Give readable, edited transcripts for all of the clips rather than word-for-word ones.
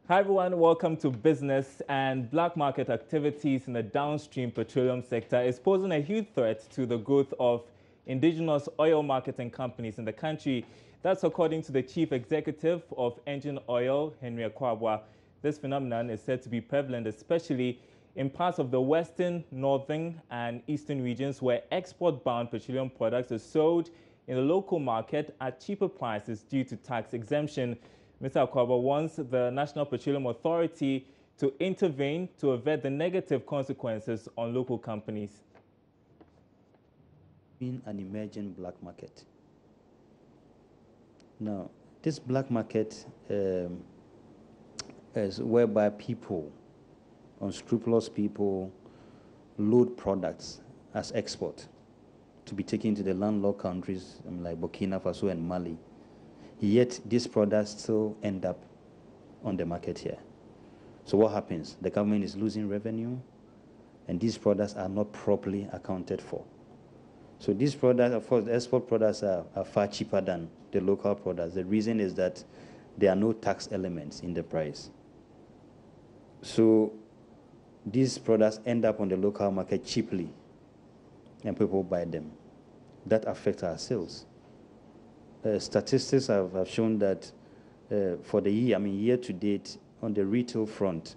Hi everyone, welcome to Business. And black market activities in the downstream petroleum sector is posing a huge threat to the growth of indigenous oil marketing companies in the country. That's according to the chief executive of Engine Oil, Henry Akwabwa. This phenomenon is said to be prevalent, especially in parts of the western, northern, and eastern regions where export-bound petroleum products are sold in the local market at cheaper prices due to tax exemption. Mr. Akwaba wants the National Petroleum Authority to intervene to avert the negative consequences on local companies. In an emerging black market. Now, this black market is whereby people, unscrupulous people, load products as export to be taken to the landlocked countries like Burkina Faso and Mali. Yet these products still end up on the market here. So what happens? The government is losing revenue, and these products are not properly accounted for. So these products, of course, the export products are far cheaper than the local products. The reason is that there are no tax elements in the price. So these products end up on the local market cheaply, and people buy them. That affects our sales. Statistics have shown that for the year to date, on the retail front,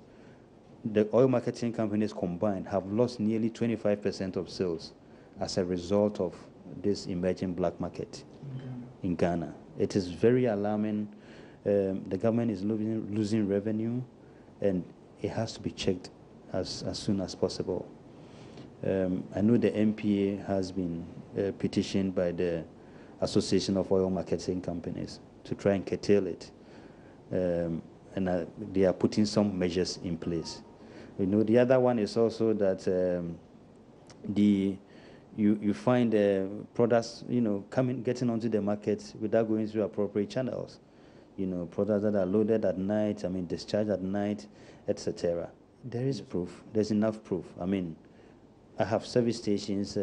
the oil marketing companies combined have lost nearly 25% of sales as a result of this emerging black market in Ghana. It is very alarming. The government is losing revenue, and it has to be checked as soon as possible. I know the MPA has been petitioned by the Association of Oil Marketing Companies to try and curtail it, and they are putting some measures in place. You know, the other one is also that you find products, getting onto the market without going through appropriate channels. You know, products that are loaded at night, discharged at night, etc. There is proof. There's enough proof. I have service stations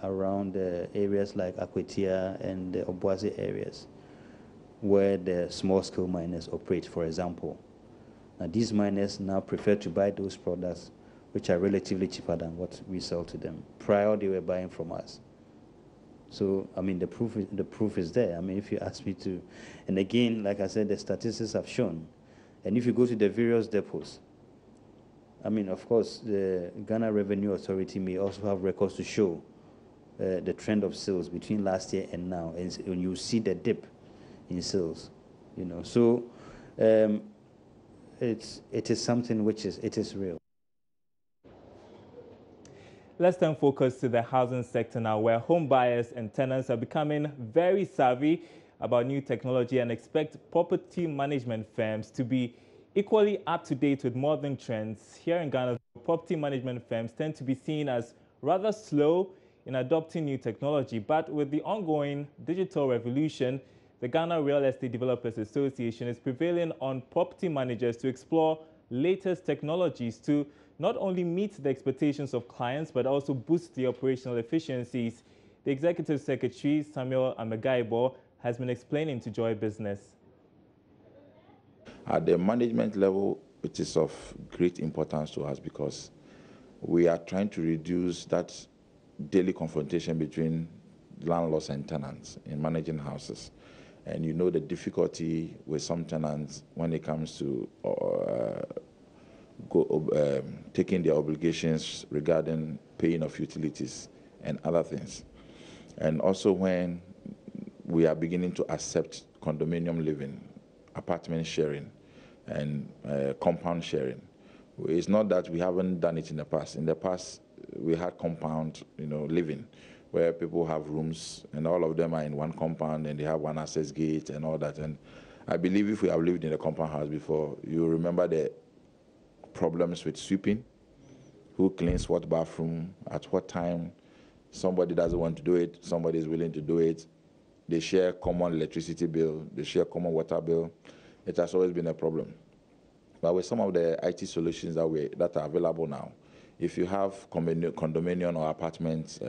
around areas like Akwetia and the Obuasi areas where the small-scale miners operate, for example. Now, these miners now prefer to buy those products which are relatively cheaper than what we sell to them. Prior, they were buying from us. So, the proof is there. If you ask me to, and again, like I said, the statistics have shown. And if you go to the various depots, of course, the Ghana Revenue Authority may also have records to show the trend of sales between last year and now, and when you see the dip in sales, So it is something which is real. Let's then focus to the housing sector now, where home buyers and tenants are becoming very savvy about new technology and expect property management firms to be equally up to date with modern trends. Here in Ghana, property management firms tend to be seen as rather slow in adopting new technology. But with the ongoing digital revolution, the Ghana Real Estate Developers Association is prevailing on property managers to explore latest technologies to not only meet the expectations of clients, but also boost the operational efficiencies. The Executive Secretary, Samuel Amegaibo, has been explaining to Joy Business. At the management level, it is of great importance to us because we are trying to reduce that daily confrontation between landlords and tenants in managing houses. And you know the difficulty with some tenants when it comes to taking their obligations regarding paying of utilities and other things. And also when we are beginning to accept condominium living, apartment sharing, and compound sharing. It's not that we haven't done it in the past. In the past, we had compound, living, where people have rooms and all of them are in one compound and they have one access gate and all that. And I believe if we have lived in a compound house before, you remember the problems with sweeping, who cleans what bathroom, at what time. Somebody doesn't want to do it, somebody is willing to do it. They share common electricity bill, they share common water bill. It has always been a problem. But with some of the IT solutions that are available now, if you have condominium or apartment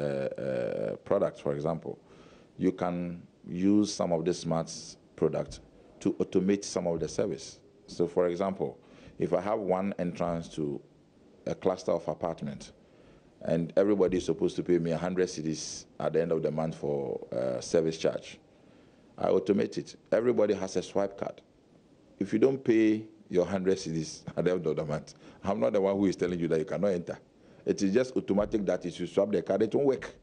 products, for example, you can use some of the smart products to automate some of the service. So, for example, If I have one entrance to a cluster of apartments, and everybody is supposed to pay me 100 cedis at the end of the month for service charge, I automate it. Everybody has a swipe card. If you don't pay your 100 cedis at the end of the month, I'm not the one who is telling you that you cannot enter. It is just automatic that if you swap the card, it won't work.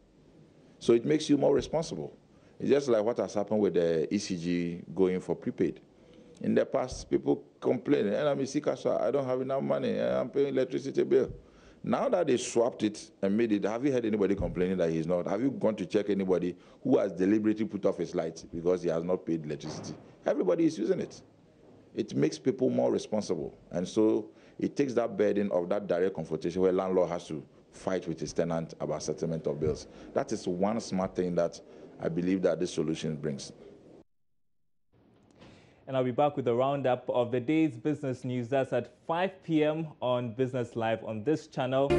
So it makes you more responsible. It's just like what has happened with the ECG going for prepaid. In the past, people complain, and I'm a seeker, so I don't have enough money, I'm paying electricity bill. Now that they swapped it and made it, have you heard anybody complaining that he's not? Have you gone to check anybody who has deliberately put off his lights because he has not paid electricity? Everybody is using it. It makes people more responsible. And so it takes that burden of that direct confrontation where landlord has to fight with his tenant about settlement of bills. That is one smart thing that I believe that this solution brings. And I'll be back with a roundup of the day's business news. That's at 5 p.m. on Business Live on this channel.